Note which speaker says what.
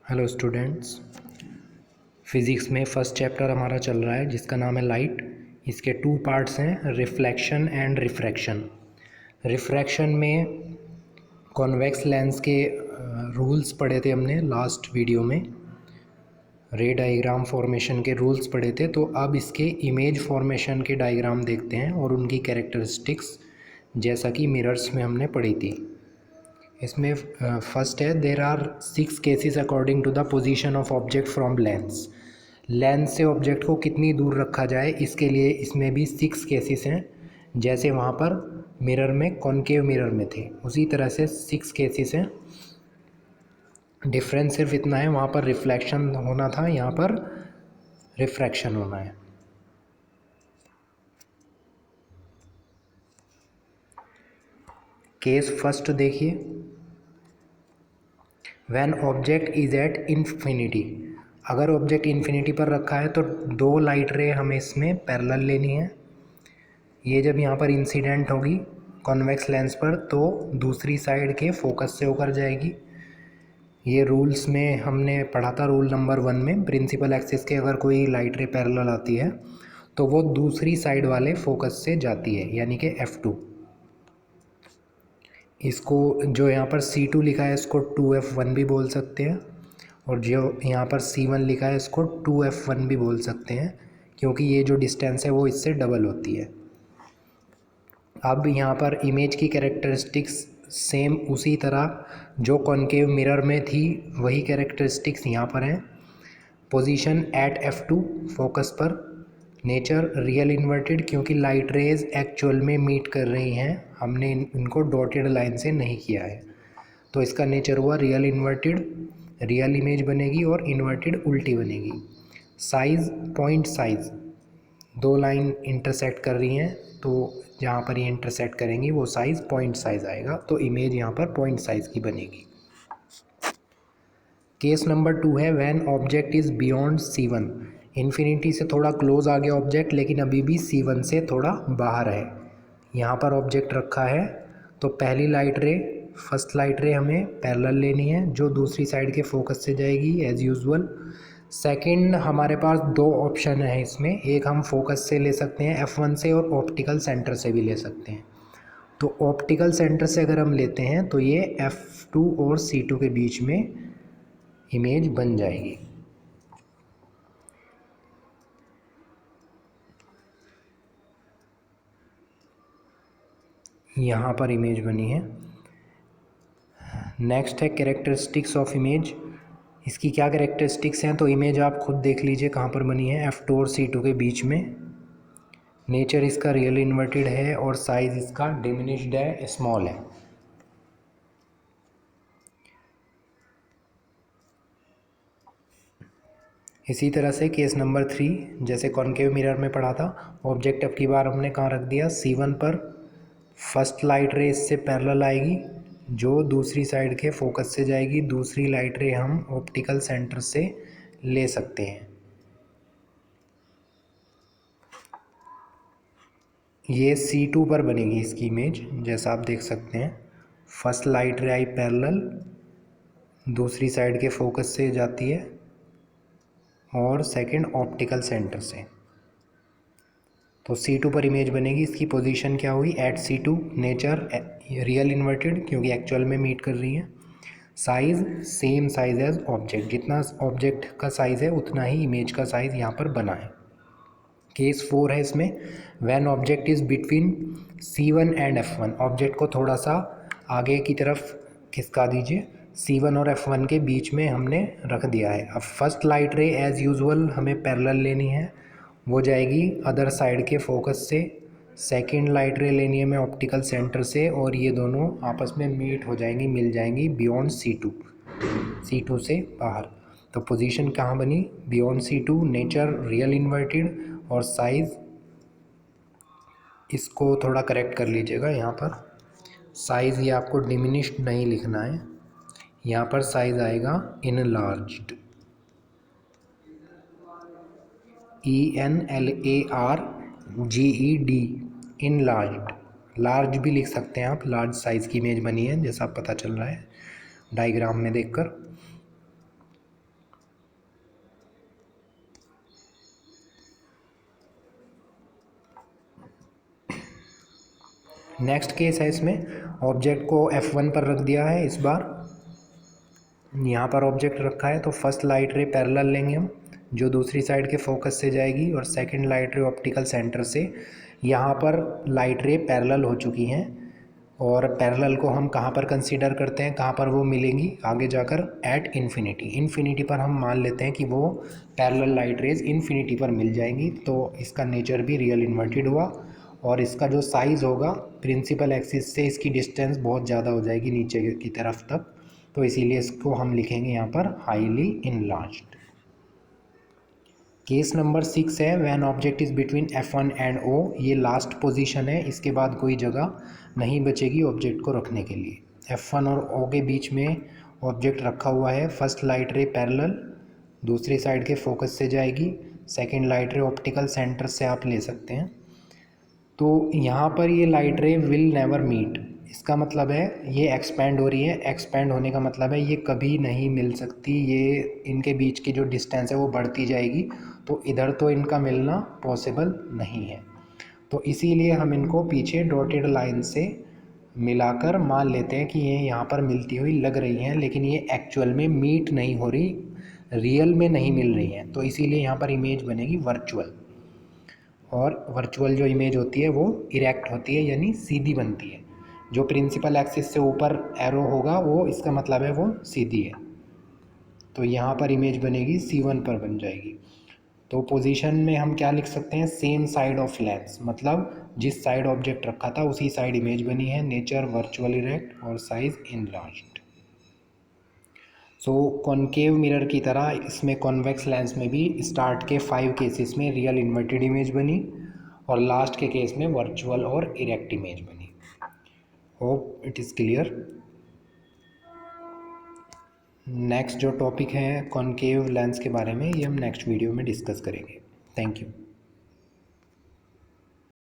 Speaker 1: Hello students, physics में first chapter हमारा चल रहा है जिसका नाम है लाइट। इसके टू पार्ट्स हैं, रिफ्लेक्शन एंड रिफ्रैक्शन। रिफ्रैक्शन में कॉन्वेक्स लेंस के रूल्स पढ़े थे हमने लास्ट वीडियो में, रे डायग्राम फॉर्मेशन के रूल्स पढ़े थे। तो अब इसके इमेज फॉर्मेशन के डायग्राम देखते हैं और उनकी कैरेक्टरिस्टिक्स जैसा कि मिरर्स में हमने पढ़ी थी। इसमें फर्स्ट है, there are 6 cases according to the position of object from lens. Lens से ऑब्जेक्ट को कितनी दूर रखा जाए, इसके लिए इसमें भी 6 केसेस हैं। जैसे वहाँ पर मिरर में, कॉनकेव मिरर में थे, उसी तरह से 6 केसेस हैं। डिफरेंस सिर्फ इतना है, वहाँ पर रिफ्लेक्शन होना था, यहाँ पर रिफ्रैक्शन होना है। केस फर्स्ट देखिए, when object is at infinity. अगर ऑब्जेक्ट इन्फिनिटी पर रखा है तो दो लाइट रे हमें इसमें पैरेलल लेनी है। ये जब यहाँ पर इंसिडेंट होगी कॉन्वेक्स लेंस पर तो दूसरी साइड के फोकस से होकर जाएगी। ये रूल्स में हमने पढ़ा था, रूल नंबर 1 में, प्रिंसिपल एक्सिस के अगर कोई लाइट रे पैरेलल आती है तो वो दूसरी साइड वाले फोकस से जाती है, यानी कि F2। इसको जो यहाँ पर C2 लिखा है इसको 2F1 भी बोल सकते हैं, और जो यहाँ पर C1 लिखा है इसको 2F1 भी बोल सकते हैं, क्योंकि ये जो डिस्टेंस है वो इससे डबल होती है। अब यहाँ पर इमेज की कैरेक्टरिस्टिक्स सेम उसी तरह जो कॉनकेव मिरर में थी वही कैरेक्टरिस्टिक्स यहाँ पर हैं। पोजीशन एट F2 फोकस पर, नेचर रियल इन्वर्टेड, क्योंकि लाइट रेज एक्चुअल में मीट कर रही हैं, हमने इनको डॉटेड लाइन से नहीं किया है, तो इसका नेचर हुआ रियल इन्वर्टेड। रियल इमेज बनेगी और इन्वर्टेड उल्टी बनेगी। साइज़, पॉइंट साइज़, दो लाइन इंटरसेक्ट कर रही हैं तो जहाँ पर ये इंटरसेक्ट करेंगी वो साइज़ पॉइंट साइज़ आएगा, तो इमेज यहाँ पर पॉइंट साइज़ की बनेगी। केस नंबर 2 है, when object is beyond C1। Infinity से थोड़ा क्लोज आ गया ऑब्जेक्ट, लेकिन अभी भी C1 से थोड़ा बाहर है। यहाँ पर ऑब्जेक्ट रखा है तो पहली लाइट रे, फर्स्ट लाइट रे हमें पैरेलल लेनी है जो दूसरी साइड के फोकस से जाएगी एज़ यूजुअल। सेकंड, हमारे पास दो ऑप्शन है इसमें, एक हम फोकस से ले सकते हैं F1 से, और ऑप्टिकल सेंटर से भी ले सकते हैं। तो ऑप्टिकल सेंटर से अगर हम लेते हैं तो ये F2 और C2 के बीच में इमेज बन जाएगी। यहाँ पर इमेज बनी है। नेक्स्ट है कैरेक्टरिस्टिक्स ऑफ इमेज। इसकी क्या कैरेक्टरिस्टिक्स हैं, तो इमेज आप खुद देख लीजिए कहाँ पर बनी है, F2 और C2 के बीच में। नेचर इसका रियल इन्वर्टेड है और साइज इसका डिमिनिश्ड है, स्मॉल है। इसी तरह से केस नंबर 3, जैसे कॉनकेव मिरर में पढ़ा था, ऑब्जेक्ट अब की बार हमने कहाँ रख दिया, C1 पर। फर्स्ट लाइट रे इससे पैरेलल आएगी जो दूसरी साइड के फोकस से जाएगी, दूसरी लाइट रे हम ऑप्टिकल सेंटर से ले सकते हैं। ये C2 पर बनेगी इसकी इमेज, जैसा आप देख सकते हैं। फर्स्ट लाइट रे आई पैरेलल, दूसरी साइड के फोकस से जाती है, और सेकंड ऑप्टिकल सेंटर से। तो C2 पर इमेज बनेगी। इसकी पोजीशन क्या हुई, at C2, nature real inverted क्योंकि एक्चुअल में मीट कर रही है। Size same size as object, जितना ऑब्जेक्ट का साइज़ है उतना ही इमेज का साइज़ यहाँ पर बना है। केस 4 है इसमें, when object is between C1 and F1। Object को थोड़ा सा आगे की तरफ खिसका दीजिए, C1 और F1 के बीच में हमने रख दिया है। अब फर्स्ट लाइट रे एज़ यूजुअल हमें पैरेलल लेनी है, वो जाएगी अदर साइड के फोकस से। सेकंड लाइट रे लेनी है हमें ऑप्टिकल सेंटर से, और ये दोनों आपस में मीट हो जाएंगी, मिल जाएंगी बियॉन्ड C2 से बाहर। तो पोजीशन कहाँ बनी, beyond C2, nature real inverted, और साइज़, इसको थोड़ा करेक्ट कर लीजिएगा, यहाँ पर साइज़ ये आपको डिमिनिश्ड नहीं लिखना है, यहाँ पर साइज़ आएगा इनलार्ज्ड, ENLARGED, इनलार्ज्ड। लार्ज भी लिख सकते हैं आप, लार्ज साइज़ की इमेज बनी है जैसा पता चल रहा है डायग्राम में देखकर। नेक्स्ट केस है, इसमें ऑब्जेक्ट को F1 पर रख दिया है। इस बार यहाँ पर ऑब्जेक्ट रखा है तो फर्स्ट लाइट रे पैरेलल लेंगे हम, जो दूसरी साइड के फोकस से जाएगी, और second light ray optical centre से। यहाँ पर लाइट रे पैरेलल हो चुकी हैं, और पैरेलल को हम कहाँ पर कंसीडर करते हैं, कहाँ पर वो मिलेंगी आगे जाकर, एट इन्फिनिटी। इन्फिनिटी पर हम मान लेते हैं कि वो पैरेलल लाइट रेज इन्फिनिटी पर मिल जाएंगी, तो इसका नेचर भी रियल इन्वर्टेड हुआ। और इसका जो साइज़ होगा प्रिंसिपल एक्सिस से इसकी डिस्टेंस बहुत ज़्यादा हो जाएगी नीचे की तरफ तक, तो इसीलिए इसको हम लिखेंगे यहाँ पर हाईली इनलार्ज्ड। केस नंबर 6 है, when object is between F1 and O। ये लास्ट पोजीशन है, इसके बाद कोई जगह नहीं बचेगी ऑब्जेक्ट को रखने के लिए। F1 और O के बीच में ऑब्जेक्ट रखा हुआ है, फर्स्ट लाइट रे पैरेलल दूसरी साइड के फोकस से जाएगी, second light ray optical centre से आप ले सकते हैं। तो यहाँ पर ये लाइट रे विल नेवर मीट, इसका मतलब है ये एक्सपैंड हो रही है। एक्सपैंड होने का मतलब है ये कभी नहीं मिल सकती, ये इनके बीच की जो डिस्टेंस है वो बढ़ती जाएगी, तो इधर तो इनका मिलना पॉसिबल नहीं है। तो इसीलिए हम इनको पीछे डॉटेड लाइन से मिलाकर मान लेते हैं कि ये यहाँ पर मिलती हुई लग रही हैं, लेकिन ये एक्चुअल में मीट नहीं हो रही, रियल में नहीं मिल रही हैं। तो इसीलिए यहाँ पर इमेज बनेगी वर्चुअल, और वर्चुअल जो इमेज होती है वो इरेक्ट होती है, यानी सीधी बनती है। जो प्रिंसिपल एक्सिस से ऊपर एरो होगा वो, इसका मतलब है वो सीधी है। तो यहाँ पर इमेज बनेगी C1 पर बन जाएगी। तो पोजीशन में हम क्या लिख सकते हैं, सेम साइड ऑफ लेंस, मतलब जिस साइड ऑब्जेक्ट रखा था उसी साइड इमेज बनी है। नेचर वर्चुअल इरेक्ट और साइज इनलार्ज्ड। सो कॉनकेव मिरर की तरह इसमें कॉन्वेक्स लेंस में भी स्टार्ट के 5 केसेस में रियल इन्वर्टेड इमेज बनी, और लास्ट के केस में वर्चुअल और इरेक्ट इमेज बनी। Hope it is clear. Next जो टॉपिक है कॉनकेव लेंस के बारे में, ये हम नेक्स्ट वीडियो में डिस्कस करेंगे। Thank you.